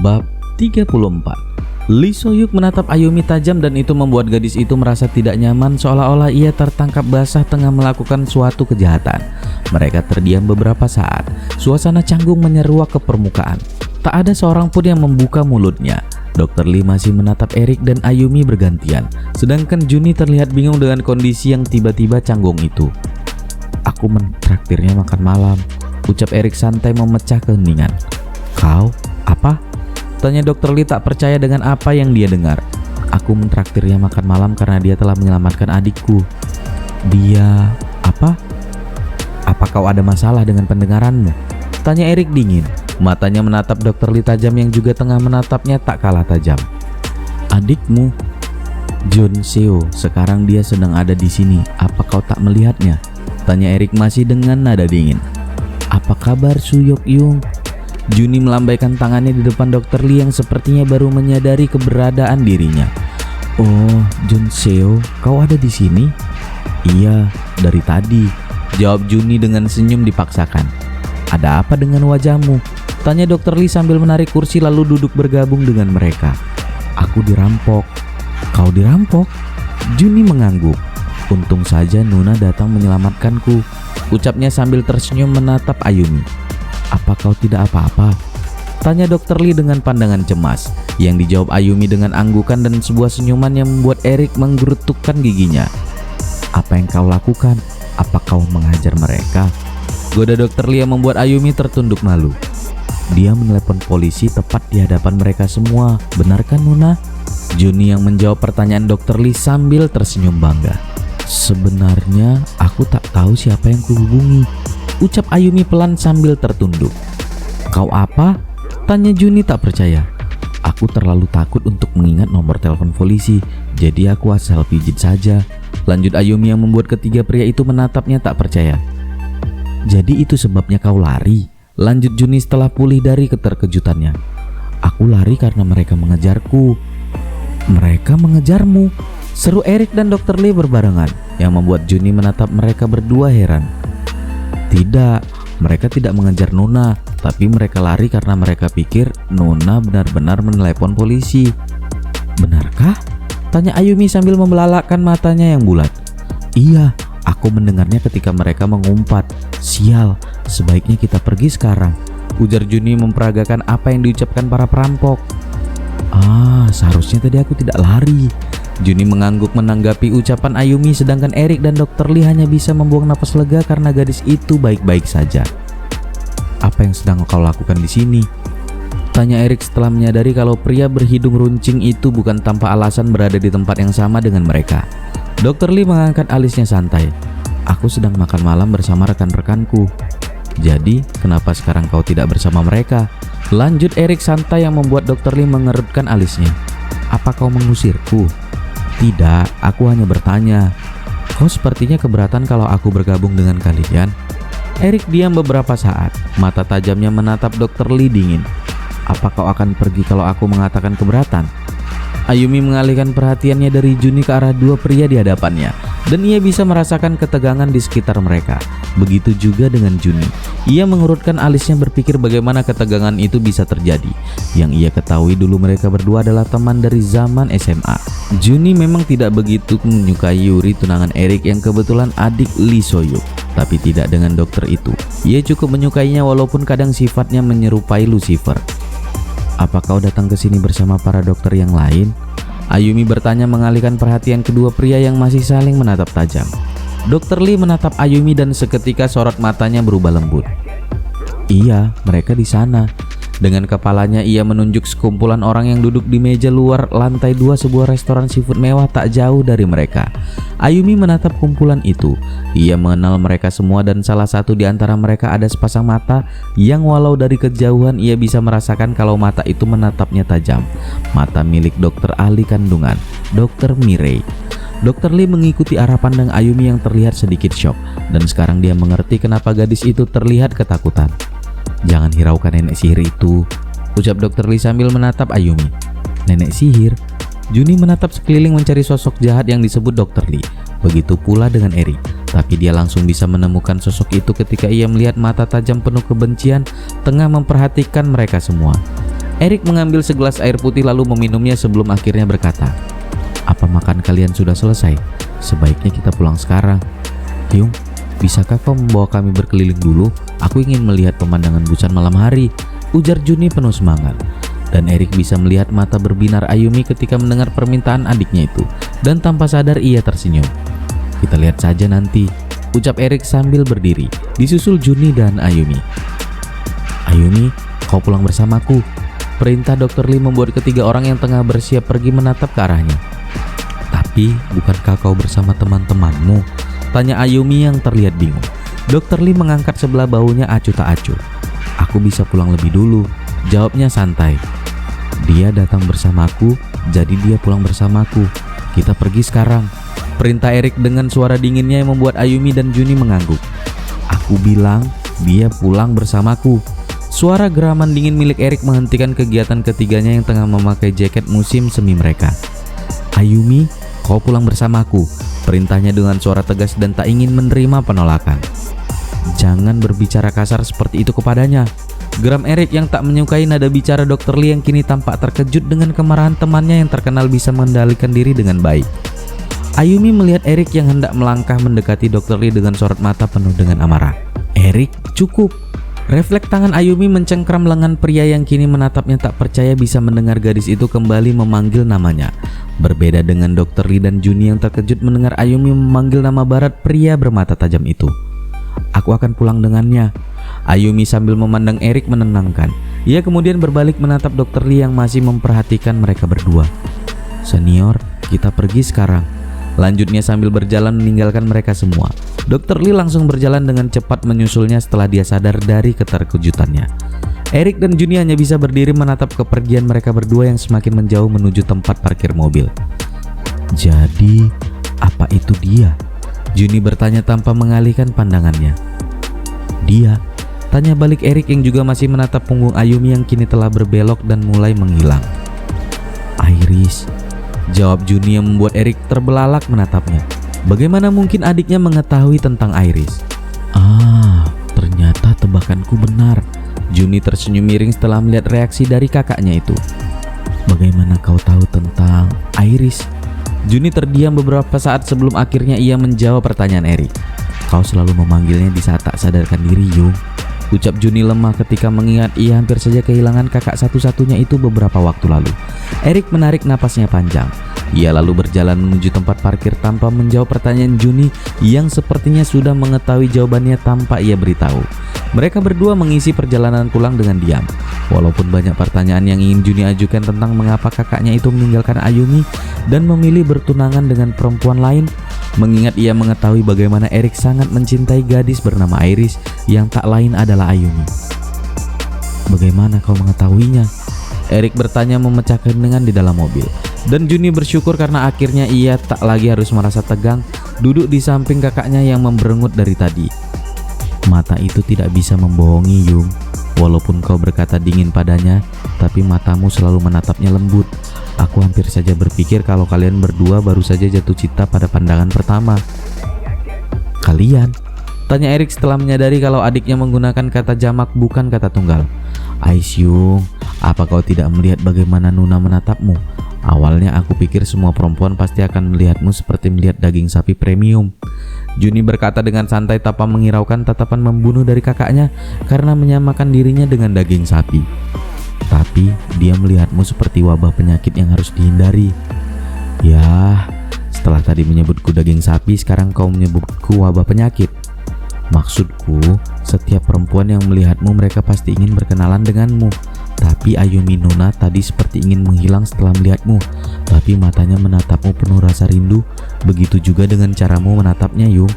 Bab 34. Lee So-hyuk menatap Ayumi tajam dan itu membuat gadis itu merasa tidak nyaman, seolah-olah ia tertangkap basah tengah melakukan suatu kejahatan. Mereka terdiam beberapa saat. Suasana canggung menyeruak ke permukaan. Tak ada seorang pun yang membuka mulutnya. Dr. Lee masih menatap Erik dan Ayumi bergantian, sedangkan Juni terlihat bingung dengan kondisi yang tiba-tiba canggung itu. "Aku mentraktirnya makan malam," ucap Erik santai memecah keheningan. "Kau? Apa?" tanya Dr. Lee tak percaya dengan apa yang dia dengar. "Aku mentraktirnya makan malam karena dia telah menyelamatkan adikku." "Dia apa? Apa kau ada masalah dengan pendengaranmu?" tanya Erik dingin. Matanya menatap Dr. Lee tajam yang juga tengah menatapnya tak kalah tajam. "Adikmu? Jun Seo, sekarang dia sedang ada di sini. Apa kau tak melihatnya?" tanya Erik masih dengan nada dingin. "Apa kabar Suyok Yung?" Juni melambaikan tangannya di depan Dr. Lee yang sepertinya baru menyadari keberadaan dirinya. "Oh, Jun Seo, kau ada di sini?" "Iya, dari tadi," jawab Juni dengan senyum dipaksakan. "Ada apa dengan wajahmu?" tanya Dr. Lee sambil menarik kursi lalu duduk bergabung dengan mereka. "Aku dirampok." "Kau dirampok?" Juni mengangguk. "Untung saja Nuna datang menyelamatkanku," ucapnya sambil tersenyum menatap Ayumi. "Apa kau tidak apa-apa?" tanya Dr. Lee dengan pandangan cemas. Yang dijawab Ayumi dengan anggukan dan sebuah senyuman yang membuat Erik menggerutukkan giginya. "Apa yang kau lakukan? Apa kau mengajar mereka?" goda Dr. Lee yang membuat Ayumi tertunduk malu. "Dia menelepon polisi tepat di hadapan mereka semua. Benarkah Nuna?" Juni yang menjawab pertanyaan Dr. Lee sambil tersenyum bangga. "Sebenarnya aku tak tahu siapa yang kuhubungi," ucap Ayumi pelan sambil tertunduk. "Kau apa?" tanya Juni tak percaya. "Aku terlalu takut untuk mengingat nomor telepon polisi, jadi aku asal pijit saja," lanjut Ayumi yang membuat ketiga pria itu menatapnya tak percaya. "Jadi itu sebabnya kau lari?" lanjut Juni setelah pulih dari keterkejutannya. "Aku lari karena mereka mengejarku." "Mereka mengejarmu?" seru Erik dan Dr. Lee berbarengan, yang membuat Juni menatap mereka berdua heran. "Tidak, mereka tidak mengejar Nuna, tapi mereka lari karena mereka pikir Nuna benar-benar menelepon polisi." "Benarkah?" tanya Ayumi sambil membelalakkan matanya yang bulat. "Iya, aku mendengarnya ketika mereka mengumpat. Sial, sebaiknya kita pergi sekarang," ujar Juni memperagakan apa yang diucapkan para perampok. Seharusnya tadi aku tidak lari," Juni mengangguk menanggapi ucapan Ayumi, sedangkan Erik dan Dr. Lee hanya bisa membuang napas lega karena gadis itu baik-baik saja. "Apa yang sedang kau lakukan di sini?" tanya Erik setelah menyadari kalau pria berhidung runcing itu bukan tanpa alasan berada di tempat yang sama dengan mereka. Dr. Lee mengangkat alisnya santai. "Aku sedang makan malam bersama rekan-rekanku." "Jadi, kenapa sekarang kau tidak bersama mereka?" lanjut Erik santai yang membuat Dr. Lee mengerutkan alisnya. "Apa kau mengusirku?" "Tidak, aku hanya bertanya. Kau sepertinya keberatan kalau aku bergabung dengan kalian." Erik diam beberapa saat, mata tajamnya menatap Dr. Lee dingin. "Apa kau akan pergi kalau aku mengatakan keberatan?" Ayumi mengalihkan perhatiannya dari Juni ke arah dua pria di hadapannya, dan ia bisa merasakan ketegangan di sekitar mereka. Begitu juga dengan Juni. Ia mengurutkan alisnya berpikir bagaimana ketegangan itu bisa terjadi. Yang ia ketahui dulu mereka berdua adalah teman dari zaman SMA. Juni memang tidak begitu menyukai Yuri, tunangan Erik yang kebetulan adik Lee So-hyuk, tapi tidak dengan dokter itu. Ia cukup menyukainya walaupun kadang sifatnya menyerupai Lucifer. "Apa kau datang ke sini bersama para dokter yang lain?" Ayumi bertanya mengalihkan perhatian kedua pria yang masih saling menatap tajam. Dr. Lee menatap Ayumi dan seketika sorot matanya berubah lembut. "Iya, mereka di sana." Dengan kepalanya ia menunjuk sekumpulan orang yang duduk di meja luar lantai 2 sebuah restoran seafood mewah tak jauh dari mereka. Ayumi menatap kumpulan itu. Ia mengenal mereka semua dan salah satu di antara mereka ada sepasang mata yang walau dari kejauhan ia bisa merasakan kalau mata itu menatapnya tajam. Mata milik dokter ahli kandungan, Dr. Mirei. Dr. Lee mengikuti arah pandang Ayumi yang terlihat sedikit syok, dan sekarang dia mengerti kenapa gadis itu terlihat ketakutan. "Jangan hiraukan nenek sihir itu," ucap Dr. Lee sambil menatap Ayumi. "Nenek sihir?" Juni menatap sekeliling mencari sosok jahat yang disebut Dr. Lee. Begitu pula dengan Erik, tapi dia langsung bisa menemukan sosok itu ketika ia melihat mata tajam penuh kebencian tengah memperhatikan mereka semua. Erik mengambil segelas air putih lalu meminumnya sebelum akhirnya berkata, "Apa makan kalian sudah selesai? Sebaiknya kita pulang sekarang." "Yung, bisakah kau membawa kami berkeliling dulu? Aku ingin melihat pemandangan busan malam hari," ujar Juni penuh semangat. Dan Erik bisa melihat mata berbinar Ayumi ketika mendengar permintaan adiknya itu, dan tanpa sadar ia tersenyum. "Kita lihat saja nanti," ucap Erik sambil berdiri, disusul Juni dan Ayumi. "Ayumi, kau pulang bersamaku," perintah Dr. Lee membuat ketiga orang yang tengah bersiap pergi menatap ke arahnya. "Tapi bukankah kau bersama teman-temanmu?" tanya Ayumi yang terlihat bingung. Dr. Lee mengangkat sebelah bahunya acuh tak acuh. "Aku bisa pulang lebih dulu," jawabnya santai. "Dia datang bersamaku, jadi dia pulang bersamaku. Kita pergi sekarang," perintah Erik dengan suara dinginnya yang membuat Ayumi dan Juni mengangguk. "Aku bilang dia pulang bersamaku." Suara geraman dingin milik Erik menghentikan kegiatan ketiganya yang tengah memakai jaket musim semi mereka. "Ayumi, kau pulang bersamaku," perintahnya dengan suara tegas dan tak ingin menerima penolakan. "Jangan berbicara kasar seperti itu kepadanya," geram Erik yang tak menyukai nada bicara Dr. Lee yang kini tampak terkejut dengan kemarahan temannya yang terkenal bisa mengendalikan diri dengan baik. Ayumi melihat Erik yang hendak melangkah mendekati Dr. Lee dengan sorot mata penuh dengan amarah. "Erik, cukup!" Refleks tangan Ayumi mencengkram lengan pria yang kini menatapnya tak percaya bisa mendengar gadis itu kembali memanggil namanya. Berbeda dengan Dr. Lee dan Juni yang terkejut mendengar Ayumi memanggil nama barat pria bermata tajam itu. "Aku akan pulang dengannya," Ayumi sambil memandang Erik menenangkan. Ia kemudian berbalik menatap Dr. Lee yang masih memperhatikan mereka berdua. "Senior, kita pergi sekarang," lanjutnya sambil berjalan meninggalkan mereka semua. Dr. Lee langsung berjalan dengan cepat menyusulnya setelah dia sadar dari keterkejutannya. Erik dan Juni hanya bisa berdiri menatap kepergian mereka berdua yang semakin menjauh menuju tempat parkir mobil. "Jadi, apa itu dia?" Juni bertanya tanpa mengalihkan pandangannya. "Dia?" tanya balik Erik yang juga masih menatap punggung Ayumi yang kini telah berbelok dan mulai menghilang. "Iris," jawab Juni yang membuat Erik terbelalak menatapnya. Bagaimana mungkin adiknya mengetahui tentang Iris? Ternyata tebakanku benar. Juni tersenyum miring setelah melihat reaksi dari kakaknya itu. "Bagaimana kau tahu tentang Iris?" Juni terdiam beberapa saat sebelum akhirnya ia menjawab pertanyaan Erik. "Kau selalu memanggilnya di saat tak sadarkan diri, Yung," ucap Juni lemah ketika mengingat ia hampir saja kehilangan kakak satu-satunya itu beberapa waktu lalu. Erik menarik napasnya panjang. Ia lalu berjalan menuju tempat parkir tanpa menjawab pertanyaan Juni yang sepertinya sudah mengetahui jawabannya tanpa ia beritahu. Mereka berdua mengisi perjalanan pulang dengan diam. Walaupun banyak pertanyaan yang ingin Juni ajukan tentang mengapa kakaknya itu meninggalkan Ayumi dan memilih bertunangan dengan perempuan lain, mengingat ia mengetahui bagaimana Erik sangat mencintai gadis bernama Iris yang tak lain adalah Ayumi. "Bagaimana kau mengetahuinya?" Erik bertanya memecah keheningan di dalam mobil. Dan Juni bersyukur karena akhirnya ia tak lagi harus merasa tegang duduk di samping kakaknya yang memberengut dari tadi. "Mata itu tidak bisa membohongi, Yung. Walaupun kau berkata dingin padanya, tapi matamu selalu menatapnya lembut. Aku hampir saja berpikir kalau kalian berdua baru saja jatuh cinta pada pandangan pertama." "Kalian?" tanya Erik setelah menyadari kalau adiknya menggunakan kata jamak bukan kata tunggal. "Ais, Yung, apa kau tidak melihat bagaimana Nuna menatapmu? Awalnya aku pikir semua perempuan pasti akan melihatmu seperti melihat daging sapi premium." Juni berkata dengan santai tanpa menghiraukan tatapan membunuh dari kakaknya karena menyamakan dirinya dengan daging sapi. "Tapi dia melihatmu seperti wabah penyakit yang harus dihindari." "Ya, setelah tadi menyebutku daging sapi, sekarang kau menyebutku wabah penyakit." "Maksudku, setiap perempuan yang melihatmu mereka pasti ingin berkenalan denganmu. Tapi Ayumi Nuna tadi seperti ingin menghilang setelah melihatmu, tapi matanya menatapmu penuh rasa rindu. Begitu juga dengan caramu menatapnya, Yung.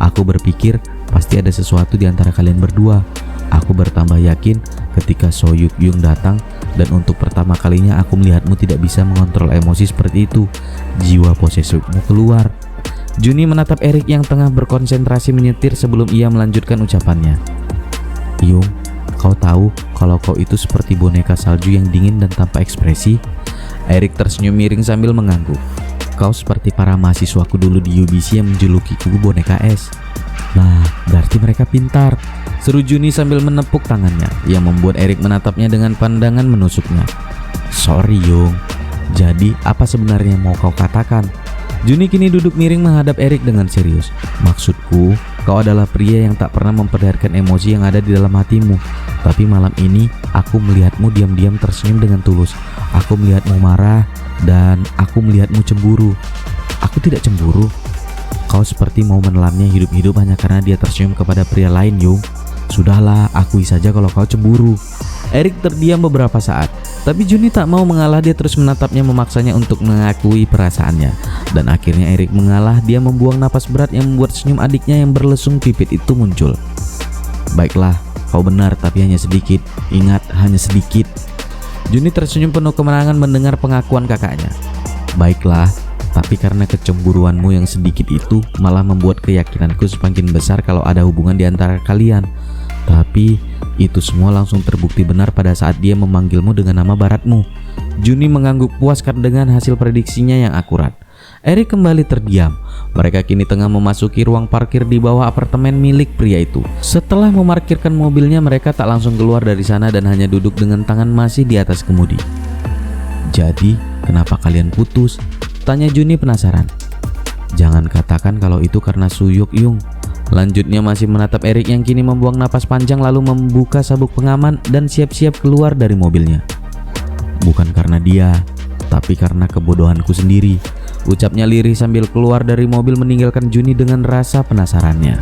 Aku berpikir pasti ada sesuatu di antara kalian berdua. Aku bertambah yakin ketika Soyuk Yung datang, dan untuk pertama kalinya aku melihatmu tidak bisa mengontrol emosi seperti itu. Jiwa posesifmu keluar." Juni menatap Erik yang tengah berkonsentrasi menyetir sebelum ia melanjutkan ucapannya. "Yung, kau tahu kalau kau itu seperti boneka salju yang dingin dan tanpa ekspresi?" Erik tersenyum miring sambil mengangguk. "Kau seperti para mahasiswaku dulu di UBC yang menjulukiku boneka es." Nah, berarti mereka pintar, seru Juni sambil menepuk tangannya yang membuat Erik menatapnya dengan pandangan menusuknya. Sorry Yung, jadi apa sebenarnya yang mau kau katakan? Juni kini duduk miring menghadap Erik dengan serius. Maksudku, kau adalah pria yang tak pernah memperlihatkan emosi yang ada di dalam hatimu. Tapi malam ini aku melihatmu diam-diam tersenyum dengan tulus. Aku melihatmu marah dan aku melihatmu cemburu. Aku tidak cemburu. Kau seperti mau menelannya hidup-hidup hanya karena dia tersenyum kepada pria lain, Yung. Sudahlah, akui saja kalau kau cemburu. Erik terdiam beberapa saat, tapi Juni tak mau mengalah. Dia terus menatapnya, memaksanya untuk mengakui perasaannya. Dan akhirnya Erik mengalah. Dia membuang napas berat yang membuat senyum adiknya yang berlesung pipit itu muncul. Baiklah, kau benar, tapi hanya sedikit. Ingat, hanya sedikit. Juni tersenyum penuh kemenangan mendengar pengakuan kakaknya. Baiklah, tapi karena kecemburuanmu yang sedikit itu malah membuat keyakinanku semakin besar kalau ada hubungan di antara kalian. Tapi itu semua langsung terbukti benar pada saat dia memanggilmu dengan nama baratmu. Juni mengangguk puas dengan hasil prediksinya yang akurat. Erik kembali terdiam. Mereka kini tengah memasuki ruang parkir di bawah apartemen milik pria itu. Setelah memarkirkan mobilnya, mereka tak langsung keluar dari sana dan hanya duduk dengan tangan masih di atas kemudi. Jadi, kenapa kalian putus? Tanya Juni penasaran. Jangan katakan kalau itu karena Suyuk, Yung. Lanjutnya masih menatap Erik yang kini membuang napas panjang lalu membuka sabuk pengaman dan siap-siap keluar dari mobilnya. Bukan karena dia, tapi karena kebodohanku sendiri, ucapnya lirih sambil keluar dari mobil meninggalkan Juni dengan rasa penasarannya.